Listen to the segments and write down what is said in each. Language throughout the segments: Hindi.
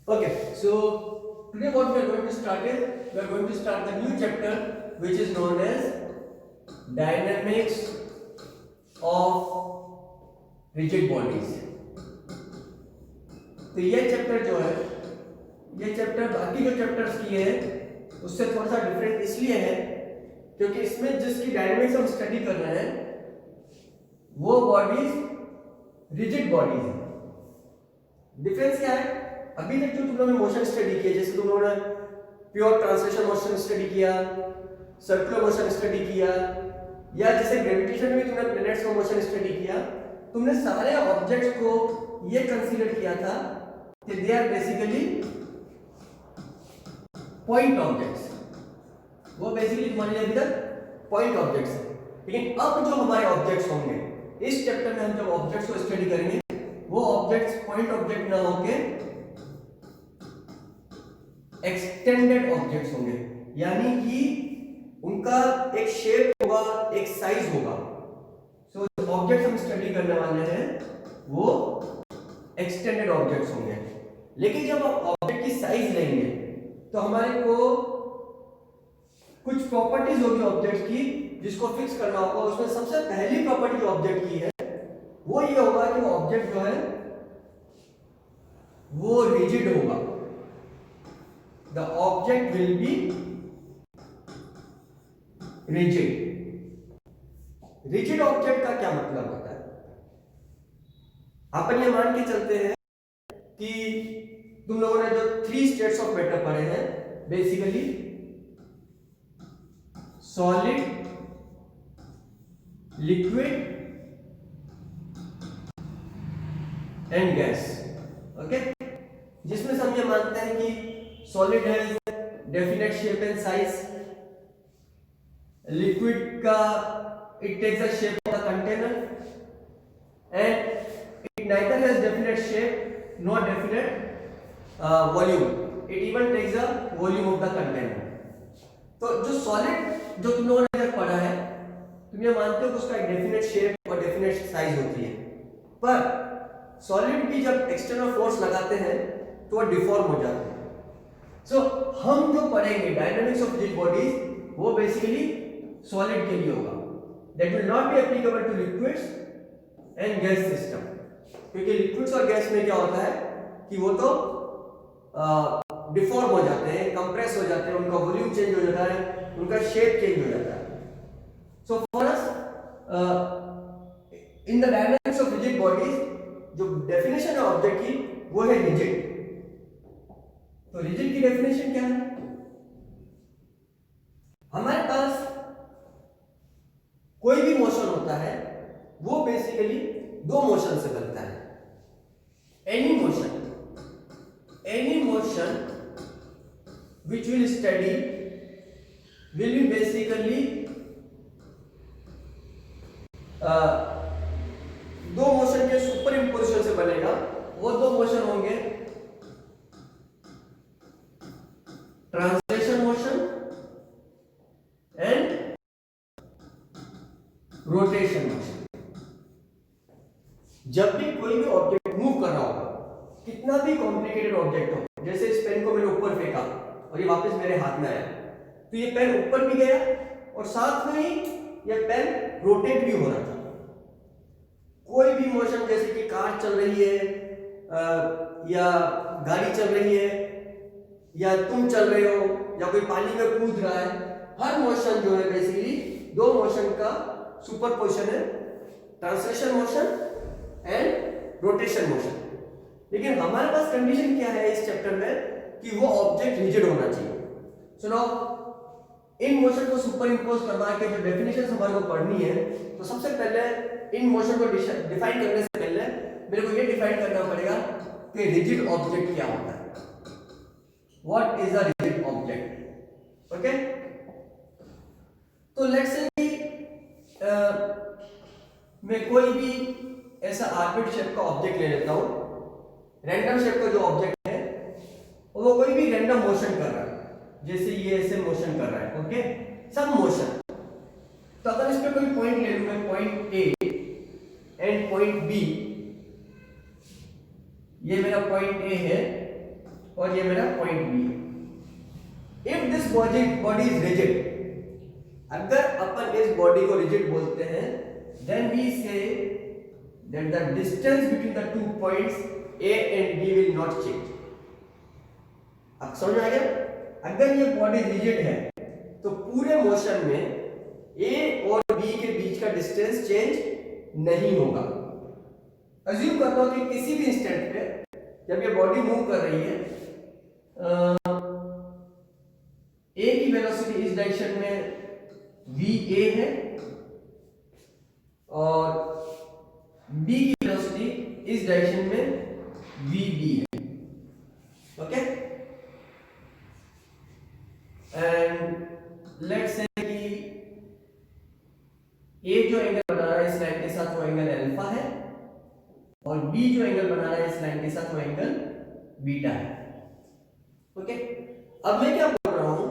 Okay, so today what we are going to start is we are going to start the new chapter which is known as dynamics of rigid bodies. तो ये चैप्टर जो है, ये चैप्टर बाकी जो चैप्टर्स की है उससे थोड़ा सा डिफरेंट इसलिए है क्योंकि इसमें जिसकी डायनेमिक्स हम स्टडी कर रहे हैं वो बॉडीज रिजिड बॉडीज है। डिफरेंस क्या है? अभी तक जो तुम लोगों ने मोशन स्टडी किया, जैसे तुम लोगों ने प्योर ट्रांसलेशन मोशन स्टडी किया, सर्कुलर मोशन स्टडी किया, या जैसे ग्रेविटेशन में तुमने प्लैनेट्स का मोशन स्टडी किया, तुमने सारे ऑब्जेक्ट्स को ये कंसीडर किया था कि they are basically point objects. वो बेसिकली तुम्हारे लिए अभी तक पॉइंट ऑब्जेक्ट्स है। लेकिन अब जो हमारे ऑब्जेक्ट्स होंगे इस चैप्टर में, हम जब ऑब्जेक्ट्स को स्टडी करेंगे वो ऑब्जेक्ट्स पॉइंट ऑब्जेक्ट ना होके एक्सटेंडेड ऑब्जेक्ट्स होंगे, यानी कि उनका एक शेप होगा, एक साइज होगा। सो जो ऑब्जेक्ट्स हम स्टडी करने वाले हैं वो एक्सटेंडेड ऑब्जेक्ट्स होंगे। लेकिन जब आप ऑब्जेक्ट की साइज लेंगे तो हमारे को कुछ प्रॉपर्टीज होगी ऑब्जेक्ट की जिसको फिक्स करना होगा। उसमें सबसे पहली प्रॉपर्टी जो ऑब्जेक्ट की है वो ये होगा कि वो ऑब्जेक्ट जो है वो रिजिड होगा। The object will be rigid. Rigid object का क्या मतलब होता है? अपन ये मान के चलते हैं कि तुम लोगों ने जो 3 स्टेट्स ऑफ मैटर पढ़े हैं, basically solid, liquid and gas. Okay, जिसमें से हम ये मानते हैं कि solid has definite shape and size, liquid का it takes the shape of the container, and it neither has definite shape nor definite volume, it even takes the volume of the container। तो जो सॉलिड जो तुम लोगों ने अगर पढ़ा है, तुम ये मानते हो कि उसका एक डेफिनेट शेप और डेफिनेट साइज होती है, पर सॉलिड भी जब एक्सटर्नल फोर्स लगाते हैं तो वो डिफॉर्म हो जाते हैं। सो हम जो पढ़ेंगे डायनामिक्स ऑफ रिजिड बॉडीज वो बेसिकली सॉलिड के लिए होगा। That will not be applicable two liquids and gas system, क्योंकि लिक्विड्स और गैस में क्या होता है कि वो तो डिफॉर्म हो जाते हैं, कंप्रेस हो जाते हैं, उनका वॉल्यूम चेंज हो जाता है, उनका शेप चेंज हो जाता है। So for us in the dynamics of rigid bodies जो डेफिनेशन है ऑब्जेक्ट की वो है रिजिड। तो रिजिड की डेफिनेशन क्या है? हमारे पास कोई भी मोशन होता है वो बेसिकली 2 मोशन से बनता है। any motion which will study will be basically 2 motion के सुपर इंपोजिशन से बनेगा। वो 2 मोशन होंगे translation motion and rotation motion. जब भी कोई भी ऑब्जेक्ट मूव कर रहा होगा, कितना भी कॉम्प्लिकेटेड ऑब्जेक्ट हो, जैसे इस पेन को मैंने ऊपर फेंका और ये वापस मेरे हाथ में आया, तो ये पेन ऊपर भी गया और साथ में ही ये पेन रोटेट भी हो रहा था। कोई भी मोशन, जैसे कि कार चल रही है या गाड़ी चल रही है या तुम चल रहे हो या कोई पानी में कूद रहा है, हर मोशन जो है बेसिकली 2 मोशन का सुपरपोजिशन है, translation motion and rotation motion. लेकिन हमारे पास कंडीशन क्या है इस चैप्टर में कि वो ऑब्जेक्ट रिजिड होना चाहिए। सो नाउ इन मोशन को सुपर इंपोज करवा के जो डेफिनेशन हमारे को पढ़नी है, तो सबसे पहले इन मोशन को डिफाइन करने से पहले मेरे को ये डिफाइन करना पड़ेगा कि रिजिड ऑब्जेक्ट क्या होता है। What is a rigid object? Okay, तो लेट्स से मैं कोई भी ऐसा आर्बिट शेप का ऑब्जेक्ट ले लेता हूं। रैंडम शेप का जो ऑब्जेक्ट है वो कोई भी रैंडम मोशन कर रहा है, जैसे ये ऐसे मोशन कर रहा है। ओके, सब मोशन। तो अगर इस पे कोई पॉइंट ले लूं मैं, point A and point B, ये मेरा पॉइंट ए है और ये मेरा पॉइंट बी है। If this body is rigid, अगर अपन इस बॉडी को रिजिड बोलते हैं, then we say that the distance between the 2 points A and B will not change. अब समझ आ गया? अगर ये बॉडी रिजिड है तो पूरे मोशन में ए और बी के बीच का डिस्टेंस चेंज नहीं होगा। अज्यूम करता हूं कि किसी भी इंस्टेंट पे जब ये बॉडी मूव कर रही है, ए की वेलोसिटी इस डायरेक्शन में वी ए है और बी की वेलोसिटी इस डायरेक्शन में वी बी है। ओके, एंड लेट्स से कि ए जो एंगल बना रहा है इस लाइन के साथ वो एंगल अल्फा है और बी जो एंगल बना रहा है इस लाइन के साथ वो एंगल बीटा है। ओके, अब मैं क्या बोल रहा हूं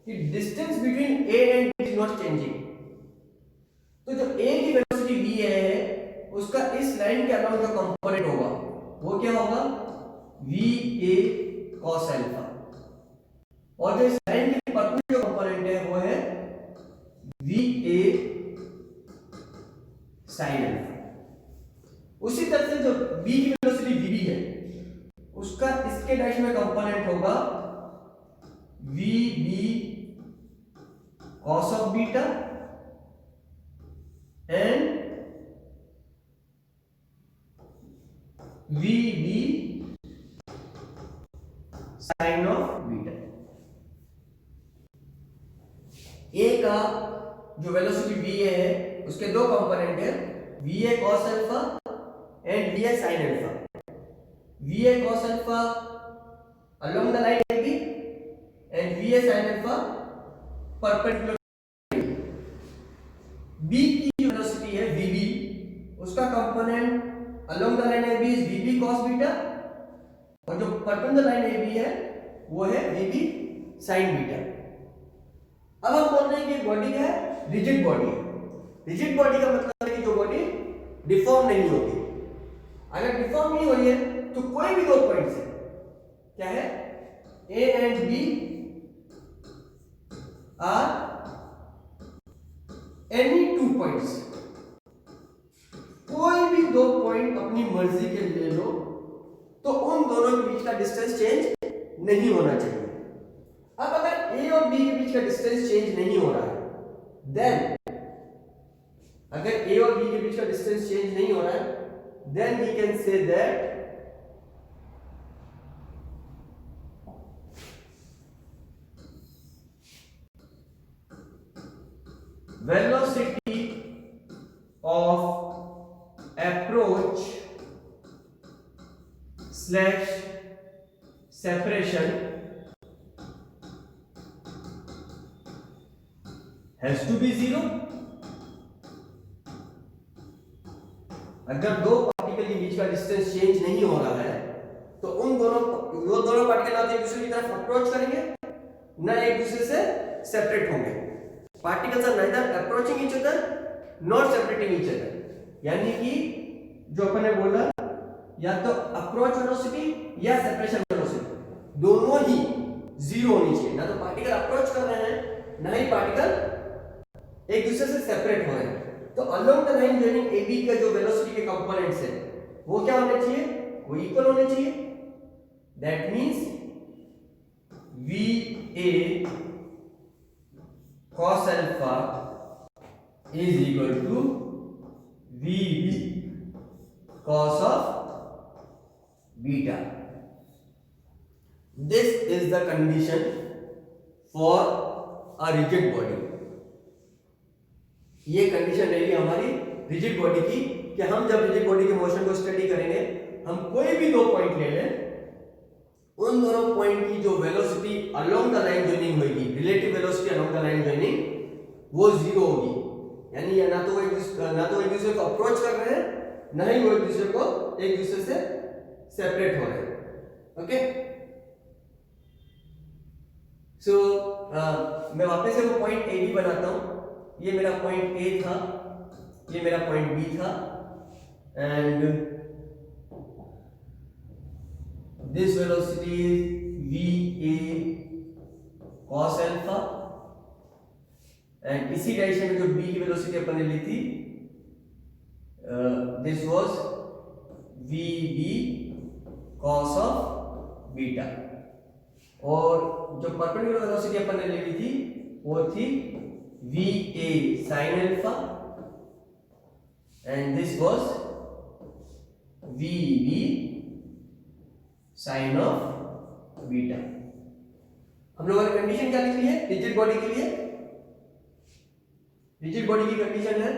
कि distance between A and B is not changing. तो जो ए की वेलोसिटी वी है उसका इस लाइन के अलावा जो कंपोनेंट होगा वो क्या होगा, वी ए कॉस अल्फा, और जो इस लाइन के परपेंडिकुलर जो कंपोनेंट है वो है वी ए साइन अल्फा। उसी तरह से जो बी की वेलोसिटी वी बी है उसका इसके डायरेक्शन में कंपोनेंट होगा V B cos of beta and V B sine of beta. A का जो वेलोसिटी वी है उसके दो कंपोनेंट है, we A cos alpha and V A sine alpha. V A cos alpha along the line AB and V A sin alpha perpendicular। B की जो वेलोसिटी है VB उसका component along the line AB is VB cos beta और जो परपेंडिकुलर लाइन AB है वो है VB sin बीटा। अब हम बोल रहे हैं कि बॉडी क्या है, रिजिड बॉडी है। रिजिड बॉडी का मतलब है कि जो बॉडी डिफॉर्म नहीं होती। अगर डिफॉर्म नहीं हो रही है तो कोई भी दो पॉइंट्स है, क्या है, A and B are any 2 points, कोई भी दो पॉइंट अपनी मर्जी के ले लो तो उन दोनों के बीच का डिस्टेंस चेंज नहीं होना चाहिए। अब अगर ए और बी के बीच का डिस्टेंस चेंज नहीं हो रहा है, देन अगर ए और बी के बीच का डिस्टेंस चेंज नहीं हो रहा है, then we can say that velocity of approach slash separation has to be 0। अगर दो पार्टिकल के बीच का डिस्टेंस चेंज नहीं हो रहा है तो उन दोनों पार्टिकल ना तो एक दूसरे की तरफ अप्रोच करेंगे ना एक दूसरे से सेपरेट होंगे। Particles are neither approaching each other not separating each other. यानी कि जो अपन ने बोला या तो अप्रोच वेलोसिटी या सेपरेशन वेलोसिटी दोनों ही 0 होनी चाहिए। ना तो पार्टिकल अप्रोच कर रहे हैं ना ही पार्टिकल एक दूसरे से सेपरेट हो रहे हैं। तो along the line joining AB का जो वेलोसिटी के कंपोनेंट्स है वो क्या होने चाहिए, वो इक्वल होने चाहिए। That means VA cos alpha is equal to VB cos of beta। This is the condition for a rigid body। ये कंडीशन रहेगी हमारी रिजिड बॉडी की कि हम जब रिजिड बॉडी के मोशन को स्टडी करेंगे, हम कोई भी दो पॉइंट ले लें, उन दोनों पॉइंट की जो velocity along the line joining होगी, relative velocity along the line joining, वो 0 होगी। यानी या ना तो एक दूसरे को अप्रोच कर रहे हैं ना ही वो एक दूसरे से सेपरेट हो रहे हैं। ओके, सो मैं वापस से वो पॉइंट ए बी बनाता हूं। ये मेरा पॉइंट ए था, ये मेरा पॉइंट बी था, and this velocity is v A cos alpha, and इसी डायरेक्शन में जो बी की वेलोसिटी अपन ने ली थी, this was v B cos of beta, और जो परपेंडिकुलर वेलोसिटी अपन ने ले ली थी वो थी v A sine alpha, and this was v B sine of beta. हम लोगों ने कंडीशन क्या लिखी है रिजिड बॉडी के लिए? रिजिड बॉडी की कंडीशन है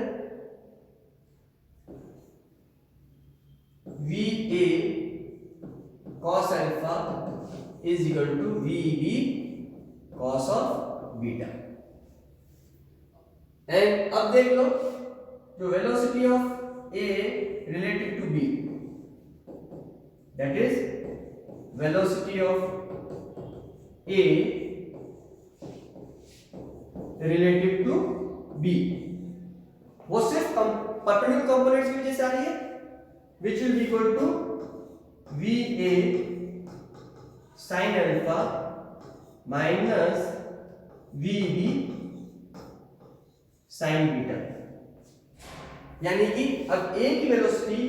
we A cos alpha is equal to v B cos of beta. And अब देख लो जो velocity of A related to B, that is velocity of A related to B, वो सिर्फ परपेंडिकुलर कंपोनेंट्स की वजह से आ रही है, which will be equal to VA sin alpha minus VB sin beta. यानी कि अब A की वेलोसिटी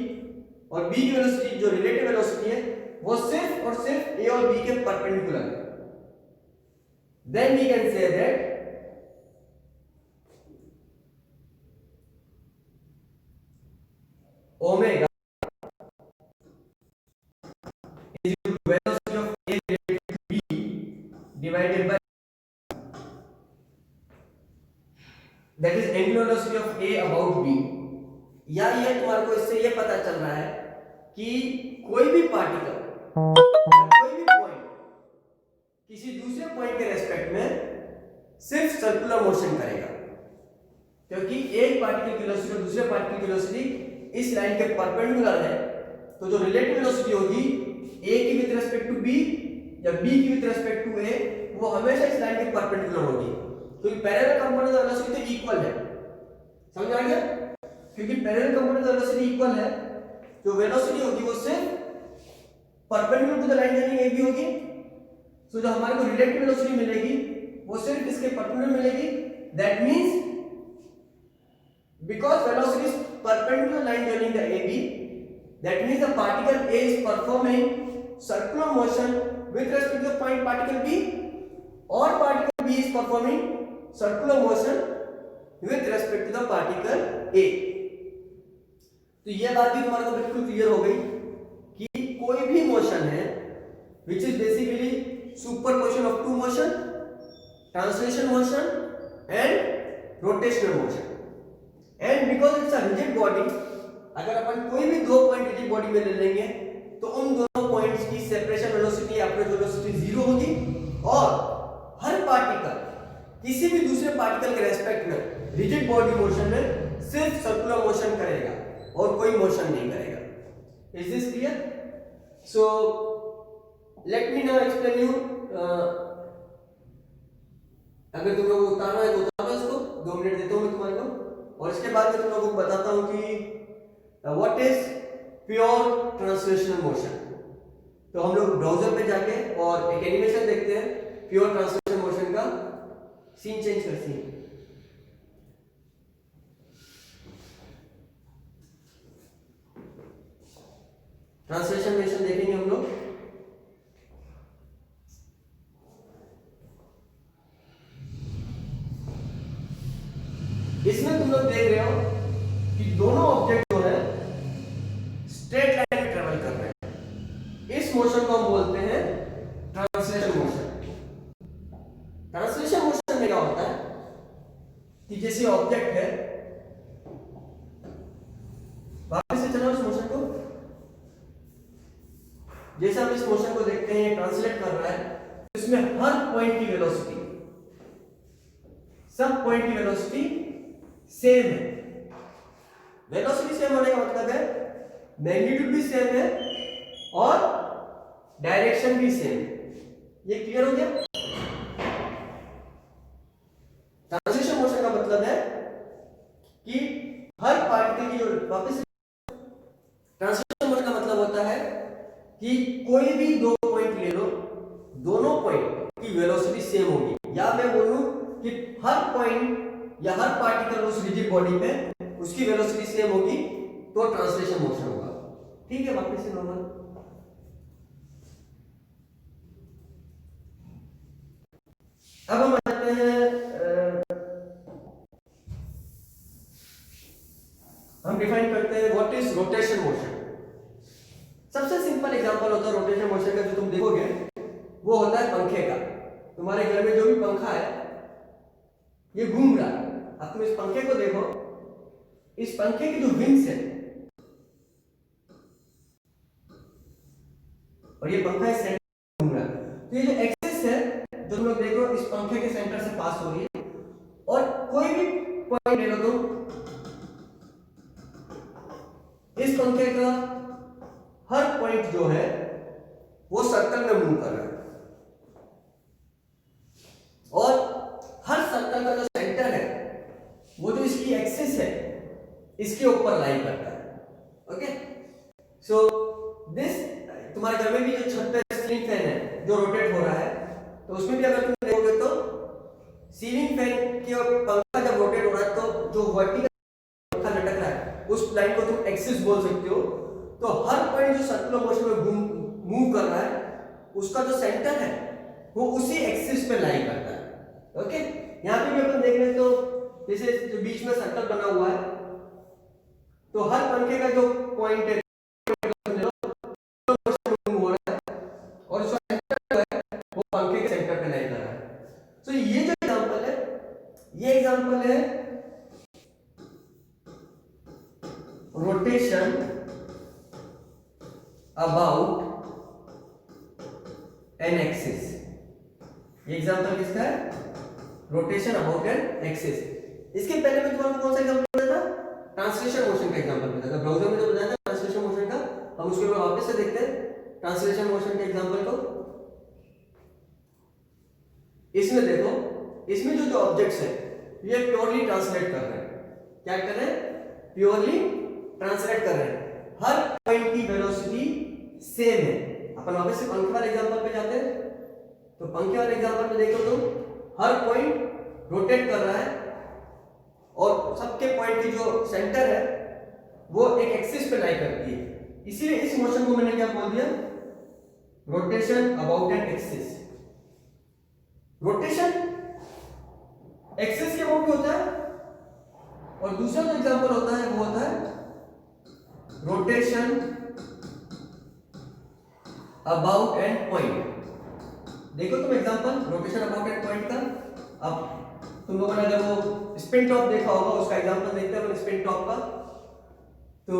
और B की वेलोसिटी जो रिलेटिव वेलोसिटी है वो सिर्फ और सिर्फ A और B के परपेंडिकुलर है। Then we can say that omega is equal to velocity of A related to B divided by, that is angular velocity of A about B। या ये तुम्हारे को इससे ये पता चल रहा है कि कोई भी पार्टिकल कोई भी पॉइंट किसी दूसरे पॉइंट के रेस्पेक्ट में सिर्फ सर्कुलर मोशन करेगा, क्योंकि एक पार्टिकल की वेलोसिटी और दूसरे पार्टिकल की वेलोसिटी इस लाइन के परपेंडिकुलर है, तो जो रिलेटिव वेलोसिटी होगी A की विद रिस्पेक्ट टू B या B की विद रिस्पेक्ट टू A वो हमेशा इस लाइन के परपेंडिकुलर होगी, क्योंकि पैरेलल कंपोनेंट ऑफ वेलोसिटी तो इक्वल है। समझ आ गया? क्योंकि parallel component of velocity equal है, जो वेलोसिटी होगी वो सिर्फ perpendicular to the line journey AB होगी। सो जो हमारे को रिलेटिव वेलोसिटी मिलेगी वो सिर्फ इसके परपेंडिकुलर मिलेगी। That means because velocity is perpendicular line joining the AB, that means the particle A is performing circular motion with respect to the point particle B, or particle B is performing circular motion with respect to the particle A। तो ये बात भी तुम्हारे को बिल्कुल क्लियर हो गई कि कोई भी मोशन है which is basically superposition of two motion, translation motion and rotational motion, and because it's a rigid body, अगर अपन कोई भी दो पॉइंट रिजिड बॉडी में ले लेंगे तो उन दोनों पॉइंट्स की separation velocity average velocity zero होगी, और हर पार्टिकल किसी भी दूसरे पार्टिकल के रेस्पेक्ट में रिजिड बॉडी मोशन में सिर्फ सर्कुलर मोशन करेगा और कोई मोशन नहीं करेगा। Is this clear? So let me now explain you, अगर तुम लोग उतारना है तो उतारो इसको, 2 मिनट देता हूं मैं तुम्हारे को, और इसके बाद मैं तुम लोगों को बताता हूं कि what is pure translational motion. तो हम लोग ब्राउजर पे जाके और एक एनिमेशन देखते हैं प्योर ट्रांसलेशनल मोशन का। सीन चेंज कर, सीन ट्रांसलेशन मोशन देखेंगे हम लोग। इसमें तुम लोग देख रहे हो कि दोनों ऑब्जेक्ट जो है स्ट्रेट लाइन में ट्रेवल कर रहे हैं। इस मोशन को हम बोलते हैं ट्रांसलेशन मोशन। ट्रांसलेशन मोशन में क्या होता है कि जैसे ऑब्जेक्ट है, वापस से चलाओ इस मोशन को, जैसे हम इस मोशन को देखते हैं ये ट्रांसलेट कर रहा है, इसमें हर पॉइंट की वेलोसिटी, सब पॉइंट की वेलोसिटी सेम है। वेलोसिटी सेम होने का मतलब है मैग्नीट्यूड भी सेम है और डायरेक्शन भी सेम है। ये क्लियर हो गया? ट्रांसलेशन मोशन का मतलब है कि हर पार्टिकल की जो, वापस ट्रांसलेशन मोशन का मतलब होता है कि कोई भी दो पॉइंट की वेलोसिटी सेम होगी, या मैं बोलूं कि हर पॉइंट या हर पार्टिकल उस रिजिड बॉडी पे उसकी वेलोसिटी सेम होगी, तो ट्रांसलेशन मोशन होगा। ठीक है, वापस से नॉर्मल। अब हम आते हैं, हम डिफाइन करते हैं व्हाट इज रोटेशन मोशन। सबसे सिंपल एग्जांपल होता है रोटेशन मोशन का, जो तुम देखोगे वो होता है पंखे का। तुम्हारे घर में जो भी पंखा है ये घूम रहा है, अब तुम इस पंखे को देखो, इस पंखे की जो विंग्स है और ये पंखा इस सेंटर घूम रहा है, तो ये जो एक्सिस है जो तुम लोग देख रहे हो इस पंखे के सेंटर से पास हो रही है, और कोई भी पॉइंट ले लो तुम, इस पंखे का हर पॉइंट जो है वो सर्कल में मूव कर रहा है, और हर सर्कल का जो सेंटर है वो जो इसकी एक्सिस है इसके ऊपर लाई करता है। ओके, सो दिस, तुम्हारे घर में भी जो छत पे सीलिंग फैन है जो रोटेट हो रहा है, तो उसमें भी अगर तुम देखोगे तो सीलिंग फैन की पंखा जब रोटेट हो रहा है तो जो वर्टिकल पंखा लटक रहा है उस लाइन को तुम एक्सिस बोल सकते हो। तो हर पॉइंट जो सर्कुलर मोशन में मूव कर रहा है उसका जो सेंटर है वो उसी एक्सिस पे लाई करता है। ओके, यहाँ पे भी अपन देख रहे तो जैसे जो बीच में सर्कल बना हुआ है, तो हर पंखे का जो पॉइंट है हो रहा है और जो सेंटर है वो पंखे के सेंटर पे लाई कर रहा है। तो ये जो एग्जांपल है, ये एग्जांपल है रोटेशन अबाउट एन एक्सिस। ये एग्जांपल किसका है? Rotation about an axis. इसके पहले मैं तुम्हारा कौन सा एग्जांपल बताया था? ट्रांसलेशन मोशन का एग्जांपल बताया था। ब्राउजर में जो बताया था ट्रांसलेशन मोशन का, हम उसके बाद वापस से देखते हैं ट्रांसलेशन मोशन के एग्जांपल को। इसमें देखो, इसमें जो ऑब्जेक्ट्स है ये प्योरली ट्रांसलेट कर रहे हैं। क्या कर रहे हैं? प्योरली ट्रांसलेट कर रहे हैं। हर पॉइंट की वेलोसिटी सेम है। अपन वापस से पंखे वाले एग्जांपल पे जाते हैं, तो पंखे वाले एग्जांपल में देखो तुम, हर पॉइंट रोटेट कर रहा है और सबके पॉइंट की जो सेंटर है वो एक एक्सिस पे लाई करती है। इसीलिए इस मोशन को मैंने क्या बोल दिया? Rotation about an axis. Rotation axis के अबाउट होता है, और दूसरा जो एग्जांपल होता है वो होता है रोटेशन अबाउट एन पॉइंट। देखो तुम example rotation about an point का। अब तुम लोगों ने अगर वो स्पिन टॉप देखा होगा, उसका एग्जांपल देखते हैं स्पिन टॉप का। तो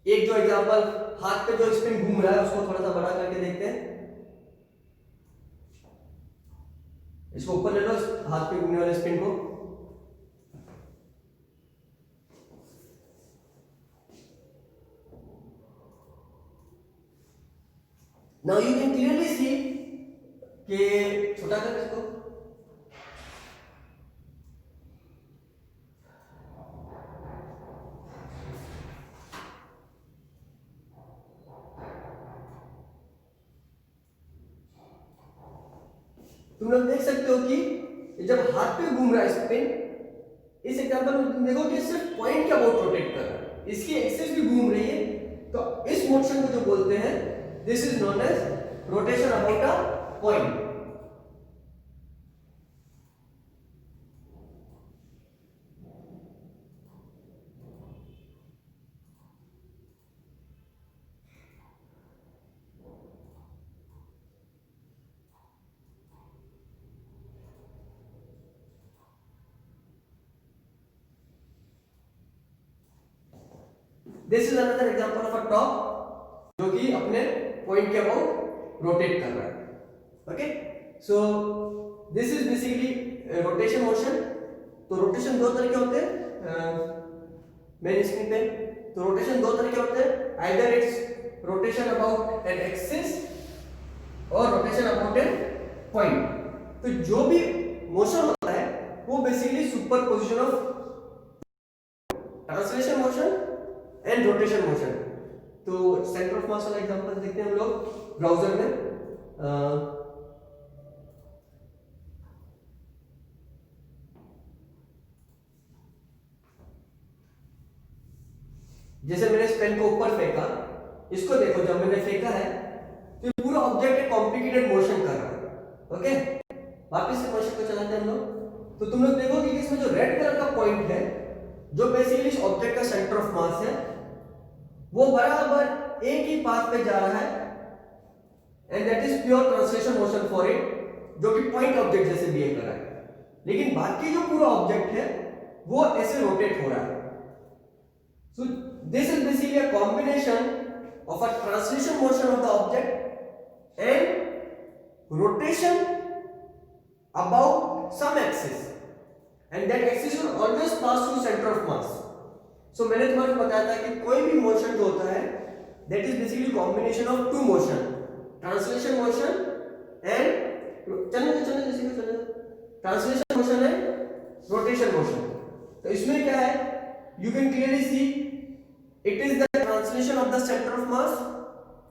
एक जो एग्जांपल, हाथ पे जो स्पिन घूम रहा है उसको थोड़ा सा बड़ा करके देखते हैं। इसको ऊपर ले लो, हाथ पे घूमने वाले स्पिन को। नाउ यू कैन क्लियरली सी कि छोटा कर इसको। तुम लोग देख सकते हो कि जब हाथ पे घूम रहा है स्पिन, इस एग्जांपल में तुम देखो कि सिर्फ पॉइंट के अबाउट रोटेट कर रहा है, इसकी एक्सिस भी घूम रही है। तो इस मोशन को जो बोलते हैं, this is known as rotation about a point. This is another example of a top जो कि अपने पॉइंट के अबाउट रोटेट कर रहा है। Okay, so this is basically rotation motion. तो रोटेशन दो तरह के होते हैं मेन स्क्रीन पे। तो रोटेशन दो तरह के होते हैं, either it's rotation about an axis और रोटेशन अबाउट एन पॉइंट। तो जो भी मोशन होता है वो basically superposition of translation motion and rotation motion. तो सेंटर ऑफ मास वाला एग्जांपल देखते हैं हम लोग ब्राउजर में। जैसे मैंने इस पेन को ऊपर फेंका, इसको देखो जब मैंने फेंका है तो ये पूरा ऑब्जेक्ट एक कॉम्प्लिकेटेड मोशन कर रहा है। ओके, वापस से क्वेश्चन को चलाते हैं हम लोग। तो तुम लोग देखोगे कि इसमें जो रेड कलर का पॉइंट है, जो बेसिकली इस ऑब्जेक्ट का सेंटर ऑफ मास है, वो बराबर एक ही पाथ पे जा रहा है, and that is pure translation motion for it, जो कि पॉइंट ऑब्जेक्ट जैसे बिहेव कर रहा है। लेकिन बाकी जो पूरा ऑब्जेक्ट है वो ऐसे रोटेट हो रहा है। So this is basically a combination of a translation motion of the object and rotation about some axis, and that axis will always pass through centre of mass. सो मैंने तुम्हें बताया था कि कोई भी मोशन जो होता है that is basically combination of two motion, translation motion and translation motion है, रोटेशन मोशन। तो इसमें क्या है, you can clearly see it is the translation of the centre of mass.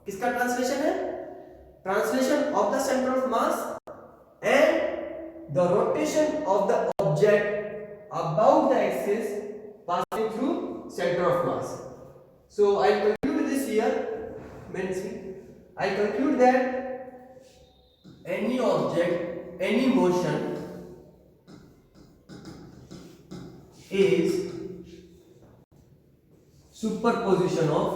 किसका ट्रांसलेशन है? Translation of the centre of mass and the rotation of the object about the axis passing through center of mass. So I conclude this here. I conclude that any object, any motion is superposition of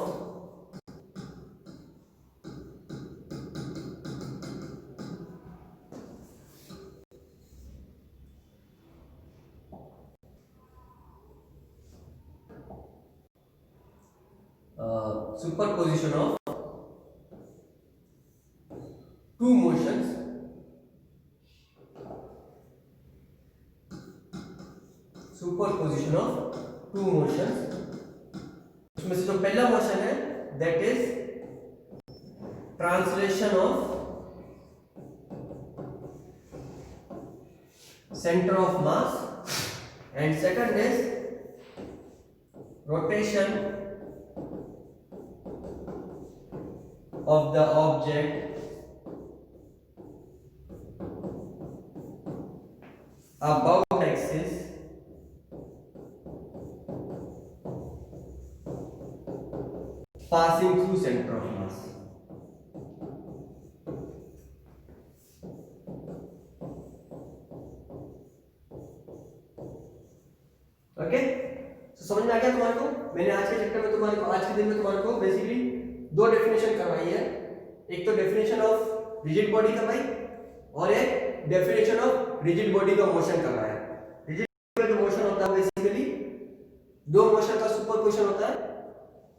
superposition of two motions इसमें से जो पहला मोशन है that is translation of centre of mass and second is rotation of the object about axis passing through center of mass. Okay, तो समझ में आ गया तुम्हारे को? मैंने आज के चैप्टर में तुम्हारे को, आज के दिन में तुम्हारे को बेसिकली दो डेफिनेशन करवाई है। एक तो डेफिनेशन ऑफ रिजिड बॉडी करवाई और एक डेफिनेशन ऑफ रिजिड बॉडी का मोशन करवाया। रिजिड बॉडी का जो मोशन होता है बेसिकली दो मोशन का सुपरपोजिशन होता है,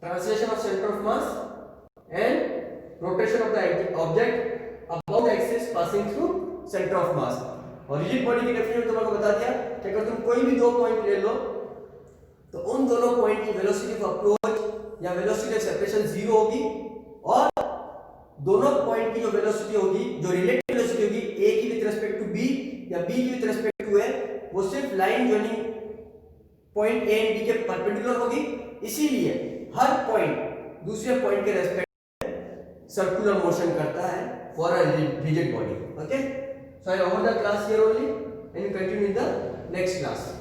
translation of centre of mass and rotation of the object about axis passing through centre of मास। और रिजिड बॉडी की डेफिनेशन तुमको बता दिया कि अगर तुम कोई भी दो पॉइंट ले लो तो उन दोनों पॉइंट की वेलोसिटी ऑफ अप्रोच या वेलोसिटी ऑफ सेपरेशन जीरो होगी, और दोनों पॉइंट की जो वेलोसिटी होगी, जो रिलेटिव वेलोसिटी होगी a की विद रिस्पेक्ट टू b या b की विद रिस्पेक्ट टू a, वो सिर्फ line joining point a and b के परपेंडिकुलर होगी। इसीलिए हर पॉइंट दूसरे पॉइंट के रिस्पेक्ट में सर्कुलर मोशन करता है for a rigid body. Okay, so I over the class here only and continue in the next class.